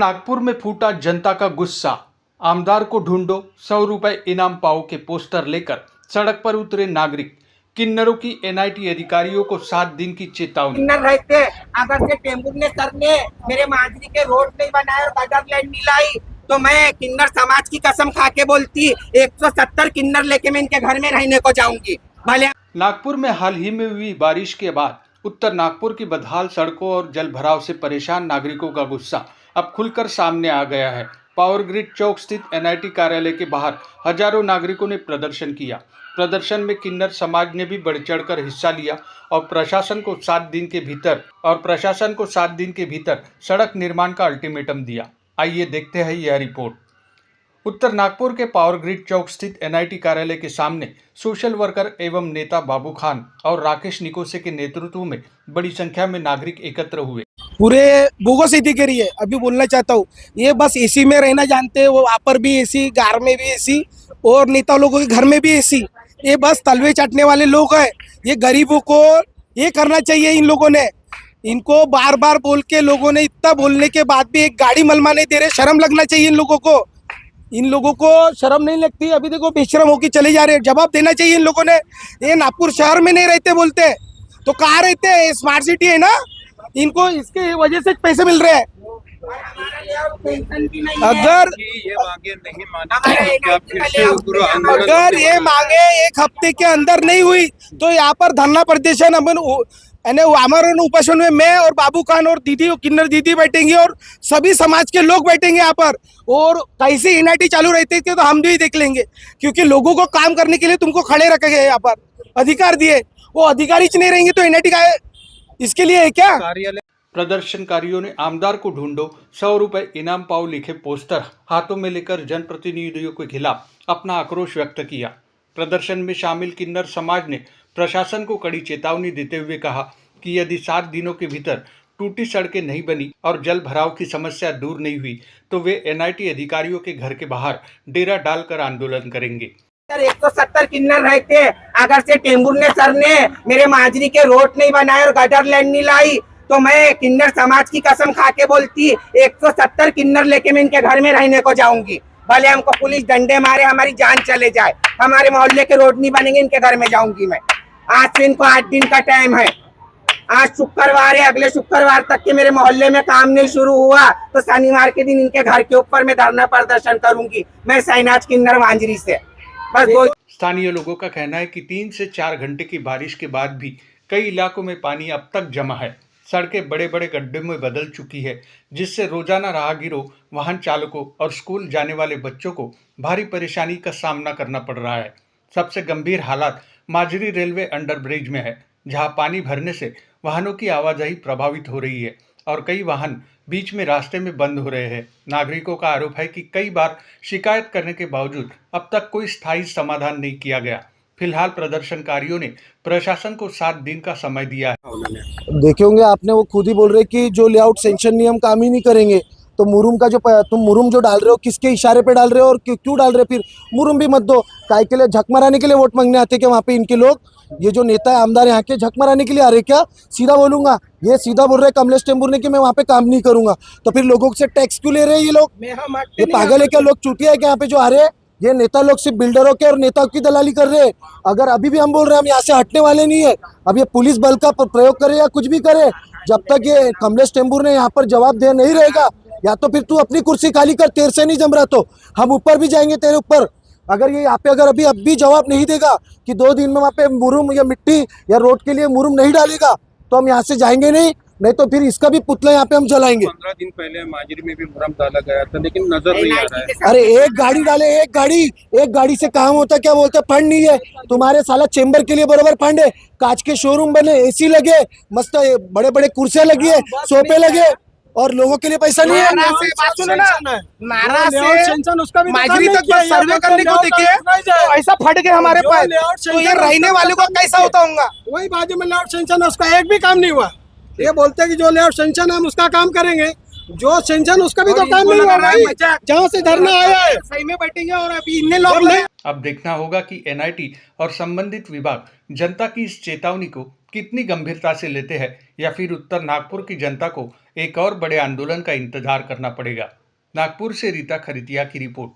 नागपुर में फूटा जनता का गुस्सा। आमदार को ढूंढो, 100 रुपए इनाम पाओ के पोस्टर लेकर सड़क पर उतरे नागरिक। किन्नरों की एनआईटी अधिकारियों को 7 दिन की चेतावनी। किन्नर रहते अगर से टेम्बू ने सर ने मेरे मांझरी के रोड नहीं बनाए और गटर लाइन नहीं लाई तो मैं किन्नर समाज की कसम खा के बोलती 170 किन्नर लेके मैं इनके घर में रहने को जाऊंगी। भले नागपुर में हाल ही में हुई बारिश के बाद उत्तर नागपुर की बदहाल सड़कों और जल भराव से परेशान नागरिकों का गुस्सा अब खुलकर सामने आ गया है। पावर ग्रिड चौक स्थित एनआईटी कार्यालय के बाहर हजारों नागरिकों ने प्रदर्शन किया। प्रदर्शन में किन्नर समाज ने भी बढ़ चढ़कर हिस्सा लिया और प्रशासन को 7 दिन के भीतर सड़क निर्माण का अल्टीमेटम दिया। आइए देखते हैं यह रिपोर्ट। उत्तर नागपुर के पावर ग्रिड चौक स्थित एनआईटी कार्यालय के सामने सोशल वर्कर एवं नेता बाबू खान और राकेश निकोसे के नेतृत्व में बड़ी संख्या में नागरिक एकत्र हुए। पूरे बोगस एसी के लिए अभी बोलना चाहता हूँ, ये बस एसी में रहना जानते हैं, वो वहाँ पर भी एसी, कार में भी एसी और नेता लोगों के घर में भी एसी। ये बस तलवे चाटने वाले लोग हैं। ये गरीबों को ये करना चाहिए। इन लोगों ने इनको बार बार बोल के लोगों ने इतना बोलने के बाद भी एक गाड़ी मलमा नहीं दे रहे। शर्म लगना चाहिए इन लोगों को शर्म नहीं लगती। अभी देखो बेशरम होके चले जा रहे हैं। जवाब देना चाहिए इन लोगों ने। ये नागपुर शहर में नहीं रहते बोलते तो कहाँ रहते हैं? स्मार्ट सिटी है ना, इनको इसके वजह से पैसे मिल रहे हैं। अगर ये मांगे 1 हफ्ते के अंदर नहीं हुई तो यहाँ पर धरना प्रदर्शन आमरण उपोषण में मैं और बाबू खान और दीदी किन्नर दीदी बैठेंगे और सभी समाज के लोग बैठेंगे यहाँ पर। और कैसी एनआईटी चालू रहती थी तो हम भी देख लेंगे, क्योंकि लोगों को काम करने के लिए तुमको खड़े रखे गए, यहाँ पर अधिकार दिए। वो अधिकारी नहीं रहेंगे तो एनआईटी का इसके लिए है क्या? प्रदर्शनकारियों ने आमदार को ढूंढो, 100 रुपए इनाम पाओ लिखे पोस्टर हाथों में लेकर जनप्रतिनिधियों के खिलाफ अपना आक्रोश व्यक्त किया। प्रदर्शन में शामिल किन्नर समाज ने प्रशासन को कड़ी चेतावनी देते हुए कहा कि यदि 7 दिनों के भीतर टूटी सड़कें नहीं बनी और जल भराव की समस्या दूर नहीं हुई तो वे एनआईटी अधिकारियों के घर के बाहर डेरा डालकर आंदोलन करेंगे। 170 किन्नर रहते अगर से टेम्बू ने सर ने मेरे मांझरी के रोड नहीं बनाए और गटर लाइन नहीं लाई तो मैं किन्नर समाज की कसम खा के बोलती 170 किन्नर लेके मैं इनके घर में रहने को जाऊंगी। भले हमको पुलिस डंडे मारे, हमारी जान चले जाए, हमारे मोहल्ले के रोड नहीं बनेंगे, इनके घर में जाऊंगी मैं। आज से इनको 8 दिन का टाइम है। आज शुक्रवार है, अगले शुक्रवार तक के मेरे मोहल्ले में काम नहीं शुरू हुआ तो शनिवार के दिन इनके घर के ऊपर मैं धरना प्रदर्शन करूंगी। मैं शहनाज किन्नर मांझरी से बस। स्थानीय लोगों का कहना है कि 3 से 4 घंटे की बारिश के बाद भी कई इलाकों में पानी अब तक जमा है। सड़कें बड़े बड़े गड्ढे में बदल चुकी है, जिससे रोजाना राहगीरों, वाहन चालकों और स्कूल जाने वाले बच्चों को भारी परेशानी का सामना करना पड़ रहा है। सबसे गंभीर हालात मांझरी रेलवे अंडरब्रिज में है, जहां पानी भरने से वाहनों की आवाजाही प्रभावित हो रही है और कई वाहन बीच में रास्ते में बंद हो रहे हैं। नागरिकों का आरोप है कि कई बार शिकायत करने के बावजूद अब तक कोई स्थायी समाधान नहीं किया गया। फिलहाल प्रदर्शनकारियों ने प्रशासन को 7 दिन का समय दिया है। देखे होंगे आपने, वो खुद ही बोल रहे कि जो लेआउट सेंक्शन नियम काम ही नहीं करेंगे तो मुरुम का जो तुम मुरुम जो डाल रहे हो किसके इशारे पे डाल रहे हो और क्यों डाल रहे हो? फिर मुरुम भी मत दो। काय के लिए झक मराने के लिए वोट मांगने आते क्या वहाँ पे इनके लोग? ये जो नेता है आमदार यहाँ के झक मराने के लिए आ रहे क्या? सीधा बोलूंगा, ये सीधा बोल रहे कमलेश टेम्बूर ने कि मैं वहाँ पे काम नहीं करूंगा। तो फिर लोगों से टैक्स क्यों ले रहे हैं ये लोग? ये पागल है क्या? लोग चूतिया है क्या यहाँ पे जो आ रहे हैं? ये नेता लोग सिर्फ बिल्डरों के और नेताओं की दलाली कर रहे हैं। अगर अभी भी हम बोल रहे हैं हम यहाँ से हटने वाले नहीं है। अब ये पुलिस बल का प्रयोग करे या कुछ भी करे, जब तक ये कमलेश टेम्बूर ने यहाँ पर जवाब दे नहीं रहेगा, या तो फिर तू अपनी कुर्सी खाली कर, तेरे से नहीं जम रहा तो हम ऊपर भी जाएंगे तेरे ऊपर। अगर ये यहाँ पे अगर अब भी जवाब नहीं देगा कि 2 दिन में वहाँ पे मुरुम या मिट्टी या रोड के लिए मुरुम नहीं डालेगा तो हम यहाँ से जाएंगे नहीं तो फिर इसका भी पुतला यहाँ पे हम जलाएंगे। 15 दिन पहले मांझरी में भी मुरम डाला गया था लेकिन नजर नहीं आ रहा है। अरे एक गाड़ी डाले, एक गाड़ी से काम होता क्या? बोलते फंड नहीं है तुम्हारे। साला चेंबर के लिए बराबर फंड है, कांच के शोरूम बने, एसी लगे, मस्त बड़े बड़े कुर्सियां लगी है, सोफे लगे और लोगों के लिए पैसा नहीं है। मांझरी तक सर्वे करने को देखिए ऐसा फट गए हमारे पास, तो ये रहने वाले को कैसा होता होगा? वही बाजू में लेआउट सेंक्शन है, उसका एक भी काम नहीं हुआ। ये बोलते हैं कि जो लेआउट सेंक्शन हम उसका काम करेंगे, जो सेंक्शन उसका भी तो काम नहीं हुआ भाई। जहाँ से धरना आया है सही में बैठेंगे और अभी इतने लोग अब देखना होगा कि एनआईटी और संबंधित विभाग जनता की इस चेतावनी को कितनी गंभीरता से लेते हैं या फिर उत्तर नागपुर की जनता को एक और बड़े आंदोलन का इंतजार करना पड़ेगा। नागपुर से रीता खरीतिया की रिपोर्ट।